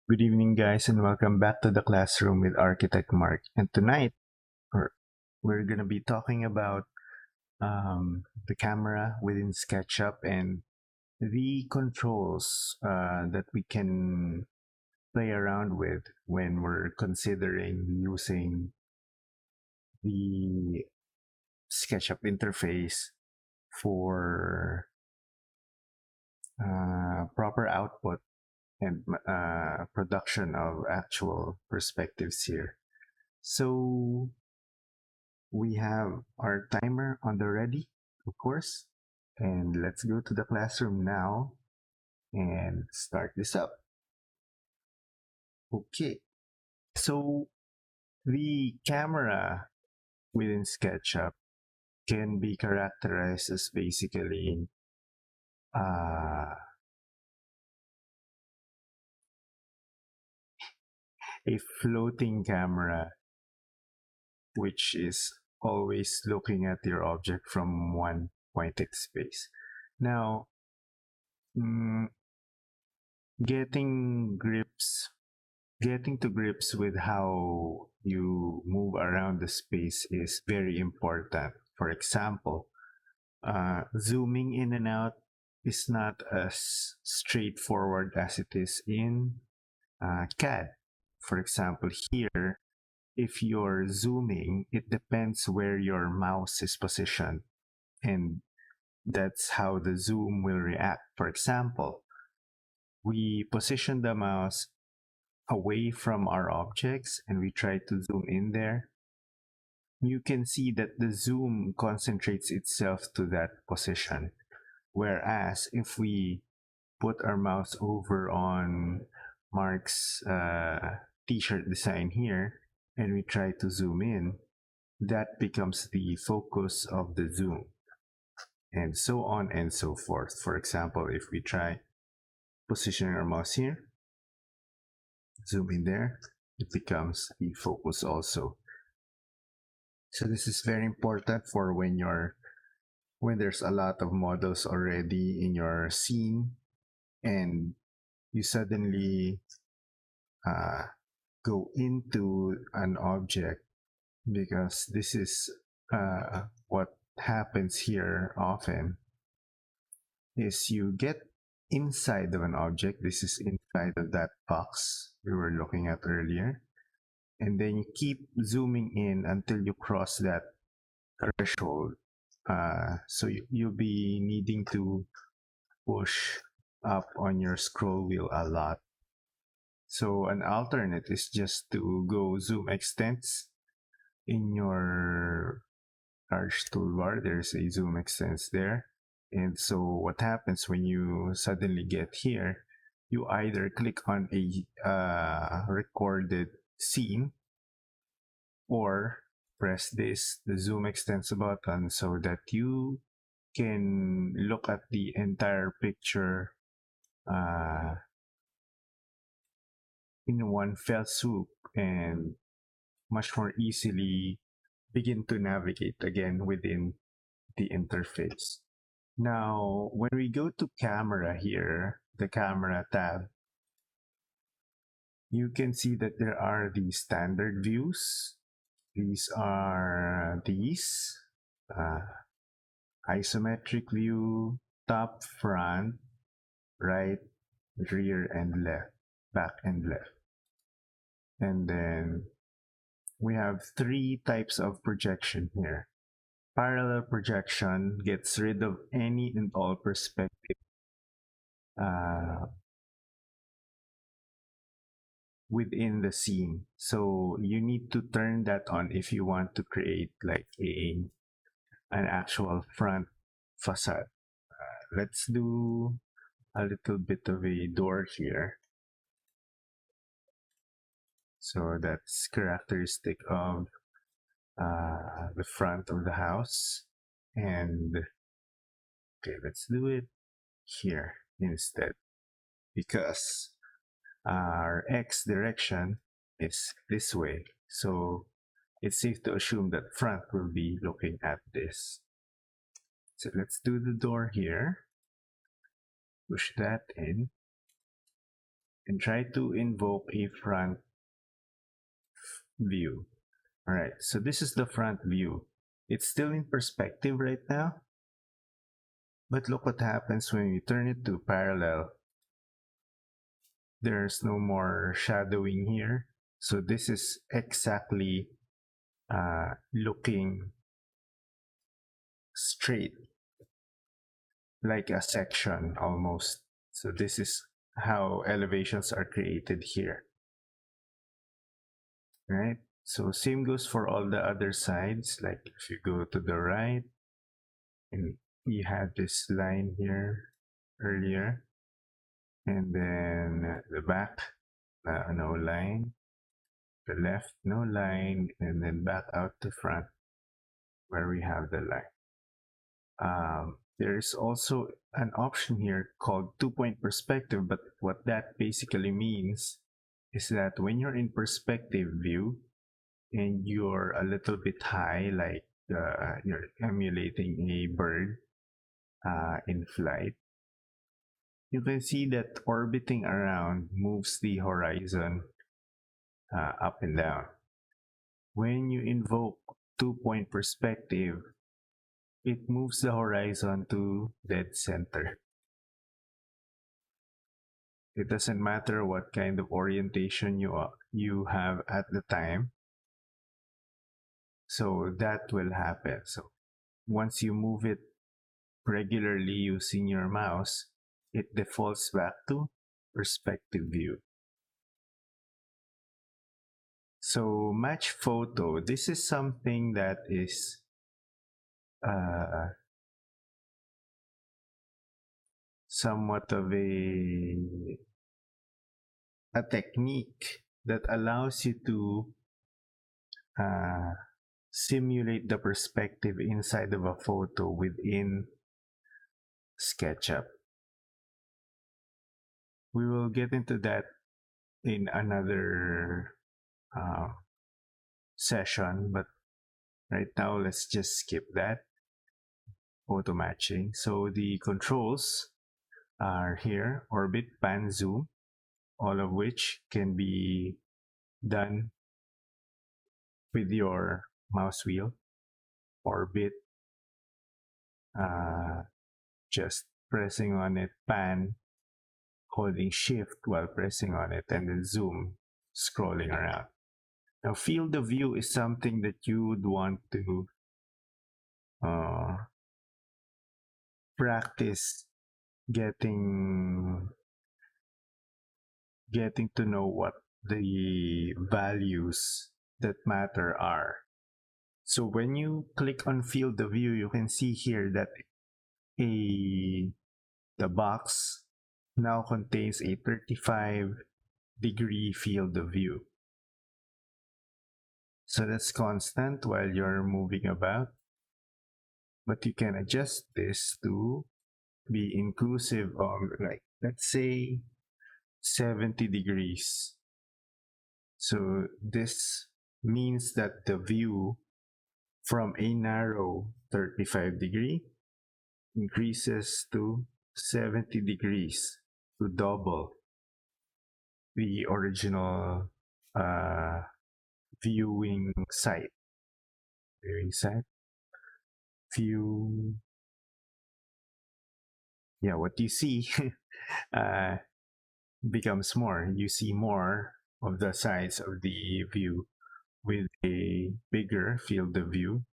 Good evening, guys, and welcome back to the classroom with Architect Mark. And tonight, we're, we're going to be talking about the camera within SketchUp and the controls that we can play around with when we're considering using the SketchUp interface for proper output and production of actual perspectives here. So we have our timer on the ready, of course, and let's go to the classroom now and start this up. Okay, so the camera within SketchUp can be characterized as basically uh, a floating camera, which is always looking at your object from one pointed space. Now, mm, getting grips getting to grips with how you move around the space is very important. For example, zooming in and out is not as straightforward as it is in CAD. For example, here, if you're zooming, it depends where your mouse is positioned, and that's how the zoom will react. For example, we position the mouse away from our objects and we try to zoom in there, you can see that the zoom concentrates itself to that position. Whereas if we put our mouse over on Mark's t-shirt design here and we try to zoom in, that becomes the focus of the zoom, and so on and so forth. For example, if we try positioning our mouse here, zoom in there, it becomes the focus also. So this is very important for when there's a lot of models already in your scene and you suddenly go into an object, because this is what happens here often is you get inside of an object. This is inside of that box we were looking at earlier, and then you keep zooming in until you cross that threshold. So you'll be needing to push up on your scroll wheel a lot. So an alternate is just to go zoom extents in your large toolbar. There's a zoom extents there. And so what happens when you suddenly get here, you either click on a recorded scene or press the zoom extents button so that you can look at the entire picture in one fell swoop and much more easily begin to navigate again within the interface. Now, when we go to camera here, the camera tab, you can see that there are the standard views. These are isometric view, top, front, right, rear, and left, back and left. And then we have three types of projection here. Parallel projection gets rid of any and all perspective within the scene. So you need to turn that on if you want to create like an actual front facade. Let's do a little bit of a door here. So that's characteristic of the front of the house. And okay, let's do it here instead, because our X direction is this way. So it's safe to assume that front will be looking at this. So let's do the door here. Push that in. and try to invoke a front view. All right, so this is the front view. It's still in perspective right now, but look what happens when you turn it to parallel. There's no more shadowing here. So this is exactly looking straight, like a section almost. So this is how elevations are created here. Right? So same goes for all the other sides. Like if you go to the right, and you had this line here earlier, and then the back, no line, the left, no line, and then back out to front where we have the line. There's also an option here called 2-point perspective, but what that basically means is that when you're in perspective view and you're a little bit high, like you're emulating a bird in flight, you can see that orbiting around moves the horizon up and down. When you invoke 2-point perspective, it moves the horizon to dead center. It doesn't matter what kind of orientation you have at the time. So that will happen. So once you move it regularly using your mouse, it defaults back to perspective view. So match photo. This is something that is somewhat of a technique that allows you to simulate the perspective inside of a photo within SketchUp. We will get into that in another session, but right now let's just skip that. Photo matching. So the controls are here: orbit, pan, zoom, all of which can be done with your mouse wheel. Orbit, just pressing on it, pan, holding shift while pressing on it, and then zoom, scrolling around. Now, field of view is something that you would want to practice getting to know what the values that matter are. So when you click on field of view, you can see here that the box now contains a 35-degree field of view. So that's constant while you're moving about, but you can adjust this to be inclusive of, like, let's say 70 degrees. So this means that the view from a narrow 35-degree increases to 70 degrees to double the original viewing site. View. Yeah, what you see becomes more. You see more of the sides of the view with a bigger field of view.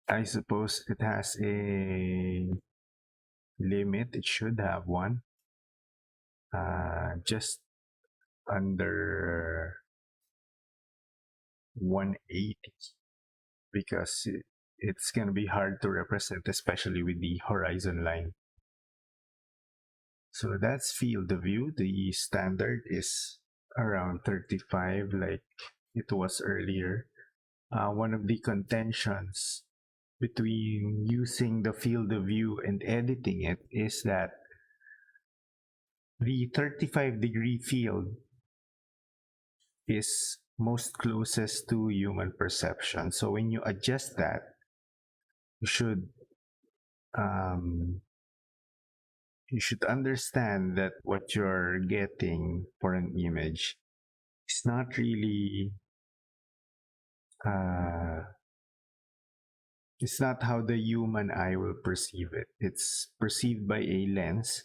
I suppose it has a limit. It should have one. Just under 180, because it's going to be hard to represent, especially with the horizon line. So that's field of view. The standard is around 35, like it was earlier. One of the contentions between using the field of view and editing it is that the 35-degree field is most closest to human perception. So when you adjust that, you should you should understand that what you're getting for an image is not really uh, it's not how the human eye will perceive it. It's perceived by a lens,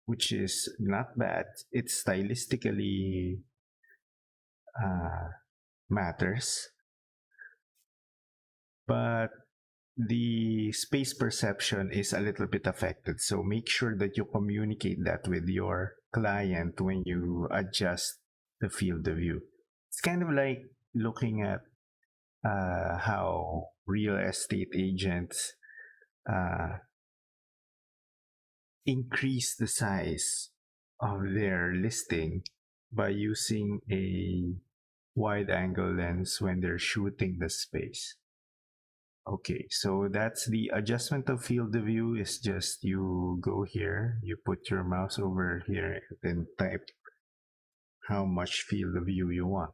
which is not bad. It stylistically uh, matters, but the space perception is a little bit affected. So make sure that you communicate that with your client when you adjust the field of view. It's kind of like looking at how real estate agents uh, increase the size of their listing by using a wide angle lens when they're shooting the space. Okay, so that's the adjustment of field of view is just you go here, you put your mouse over here, and then type how much field of view you want.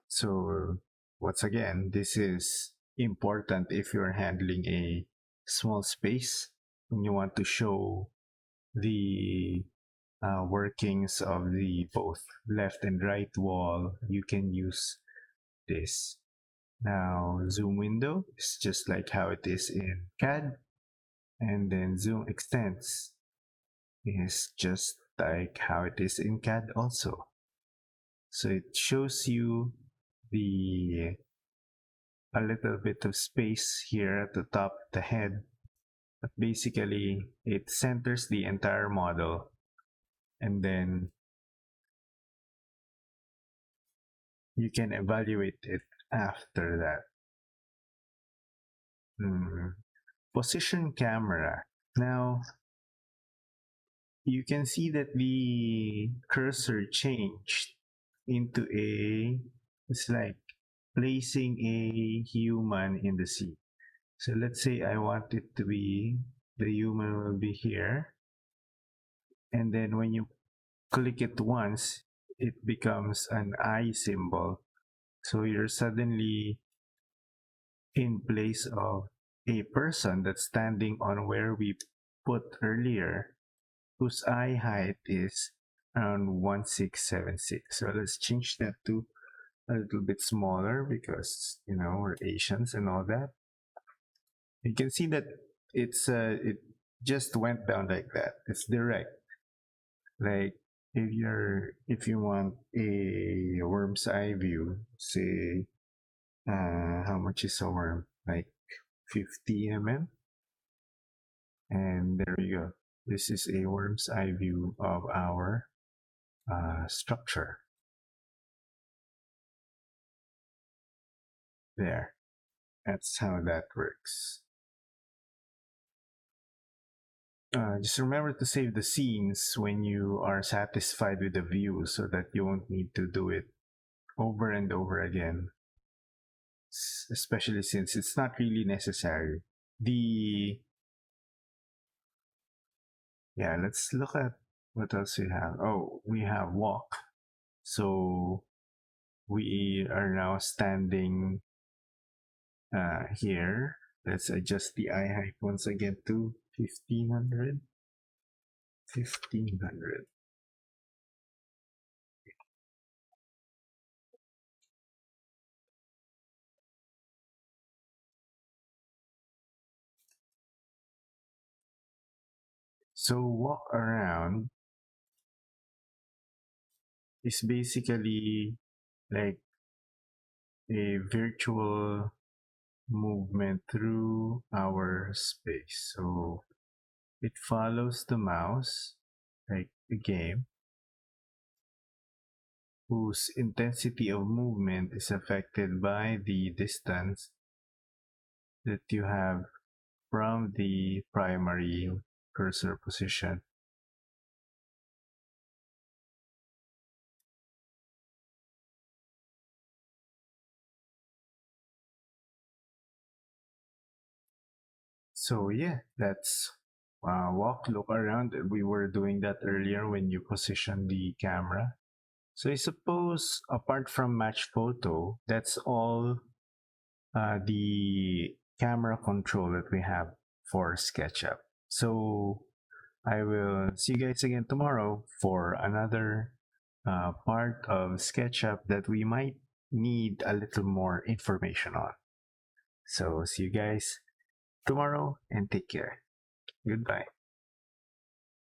So once again, this is important if you're handling a small space and you want to show the workings of the both left and right wall. You can use this. Now, zoom window is just like how it is in CAD, and then zoom extents is just like how it is in CAD also. So it shows you the a little bit of space here at the top of the head, but basically it centers the entire model, and then you can evaluate it after that. Position camera. Now, you can see that the cursor changed into it's like placing a human in the seat. So let's say I want it to be, the human will be here. And then when you click it once, it becomes an eye symbol. So you're suddenly in place of a person that's standing on where we put earlier, whose eye height is around 1676. So let's change that to a little bit smaller because, you know, we're Asians and all that. You can see that it just went down like that. It's direct. Like if you want a worm's eye view, say how much is a worm? Like 50 mm. And there you go. This is a worm's eye view of our structure. There. That's how that works. Just remember to save the scenes when you are satisfied with the view so that you won't need to do it over and over again, especially since it's not really necessary. Yeah, let's look at what else we have. Oh, we have walk. So we are now standing here. Let's adjust the eye height once again to 1500. 1500. So walk around is basically like a virtual movement through our space. So it follows the mouse like a game whose intensity of movement is affected by the distance that you have from the primary cursor position. So yeah, that's walk, look around. We were doing that earlier when you position the camera. So I suppose apart from match photo, that's all the camera control that we have for SketchUp. So I will see you guys again tomorrow for another part of SketchUp that we might need a little more information on. So see you guys tomorrow and take care. Goodbye.